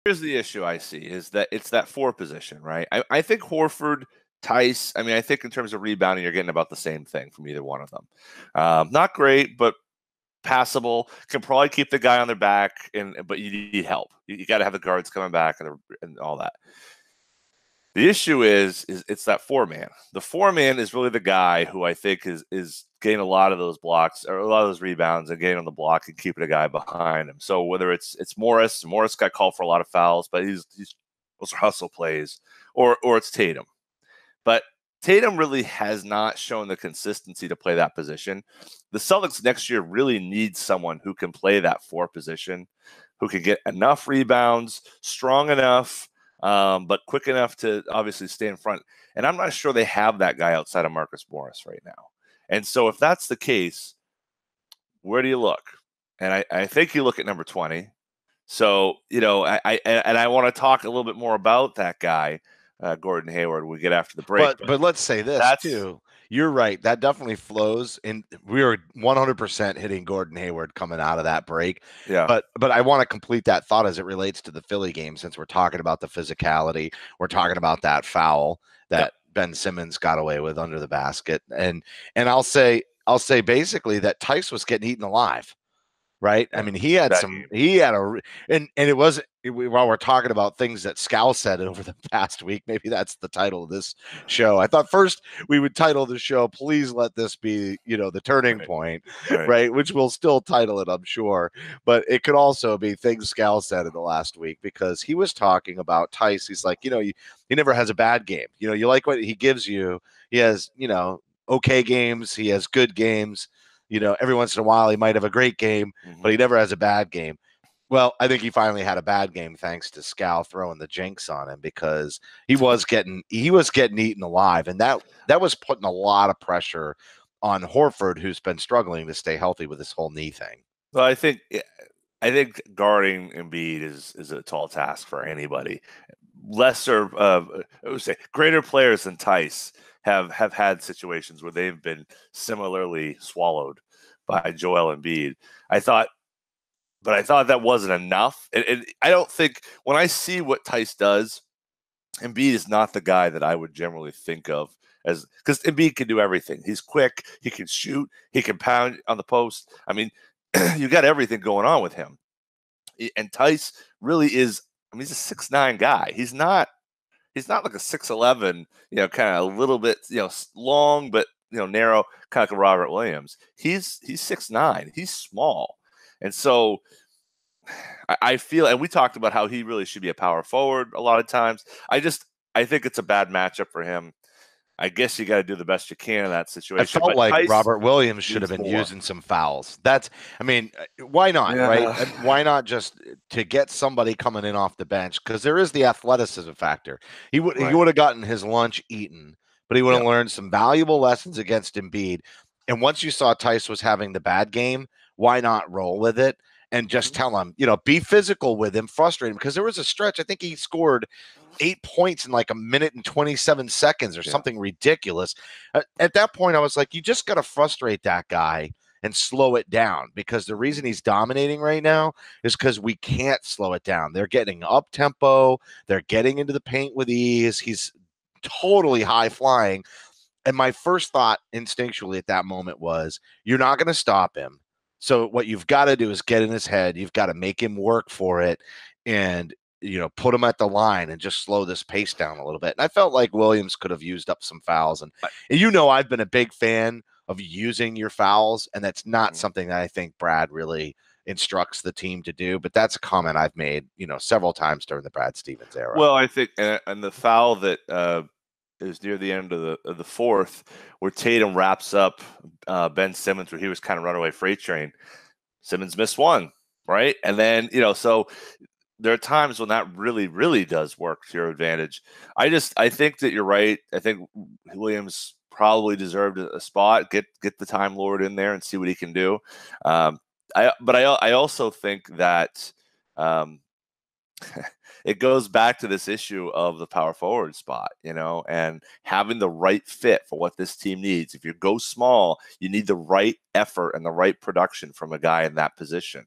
Here's the issue I see is that it's that 4 position, right? I think Horford, Tice, I mean, I think in terms of rebounding, you're getting about the same thing from either one of them. Not great, but passable. Can probably keep the guy on their back, but you need help. You got to have the guards coming back and all that. The issue is it's that 4-man. The 4-man is really the guy who I think is getting a lot of those blocks or a lot of those rebounds and getting on the block and keeping a guy behind him. So whether it's Morris got called for a lot of fouls, but he's those are hustle plays, or it's Tatum. But Tatum really has not shown the consistency to play that position. The Celtics next year really need someone who can play that 4 position, who can get enough rebounds, strong enough, but quick enough to obviously stay in front. And I'm not sure they have that guy outside of Marcus Morris right now. And so if that's the case, where do you look? And I think you look at number 20. So, I want to talk a little bit more about that guy, Gordon Hayward, when we get after the break. But let's say this too. You're right. That definitely flows. And we were 100% hitting Gordon Hayward coming out of that break. Yeah. But I want to complete that thought as it relates to the Philly game, since we're talking about the physicality. We're talking about that foul that Ben Simmons got away with under the basket. And I'll say basically that Tice was getting eaten alive. Right. I mean, and it wasn't, while we're talking about things that Scal said over the past week, maybe that's the title of this show. I thought first we would title the show, "Please let this be, the turning point," right? Which we'll still title it, I'm sure. But it could also be things Scal said in the last week, because he was talking about Tice. He's like, he never has a bad game. You like what he gives you. He has, okay games. He has good games. Every once in a while he might have a great game, but he never has a bad game. Well, I think he finally had a bad game thanks to Scal throwing the jinx on him, because he was getting eaten alive, and that was putting a lot of pressure on Horford, who's been struggling to stay healthy with this whole knee thing. Well, I think guarding Embiid is a tall task for anybody. Lesser, I would say, greater players than Tice have had situations where they've been similarly swallowed by Joel Embiid. I thought that wasn't enough. And I don't think, when I see what Tice does, Embiid is not the guy that I would generally think of as, because Embiid can do everything. He's quick, he can shoot, he can pound on the post. I mean, you got everything going on with him. And Tice really is, he's a 6'9" guy. He's not like a 6'11", kind of a little bit, long, but, narrow, kind of like a Robert Williams. He's 6'9". He's small. And so I feel, and we talked about how he really should be a power forward a lot of times. I think it's a bad matchup for him. I guess you got to do the best you can in that situation. I felt like Tice, Robert Williams should have been using some fouls. Why not, right? Why not just to get somebody coming in off the bench? Because there is the athleticism factor. He would have gotten his lunch eaten, but he would have learned some valuable lessons against Embiid. And once you saw Tice was having the bad game, why not roll with it and just tell him, be physical with him, frustrate him? Because there was a stretch, I think he scored 8 points in like a minute and 27 seconds or something ridiculous. At that point, I was like, you just got to frustrate that guy and slow it down, because the reason he's dominating right now is because we can't slow it down. They're getting up tempo. They're getting into the paint with ease. He's totally high flying. And my first thought instinctually at that moment was, you're not going to stop him. So what you've got to do is get in his head. You've got to make him work for it. And put him at the line and just slow this pace down a little bit. And I felt like Williams could have used up some fouls. And I've been a big fan of using your fouls, and that's not something that I think Brad really instructs the team to do. But that's a comment I've made, several times during the Brad Stevens era. Well, I think, and the foul that is near the end of the fourth, where Tatum wraps up Ben Simmons, where he was kind of runaway freight train. Simmons missed one, right? And then, so there are times when that really, really does work to your advantage. I think that you're right. I think Williams probably deserved a spot. Get the Time Lord in there and see what he can do. I also think that it goes back to this issue of the power forward spot, and having the right fit for what this team needs. If you go small, you need the right effort and the right production from a guy in that position.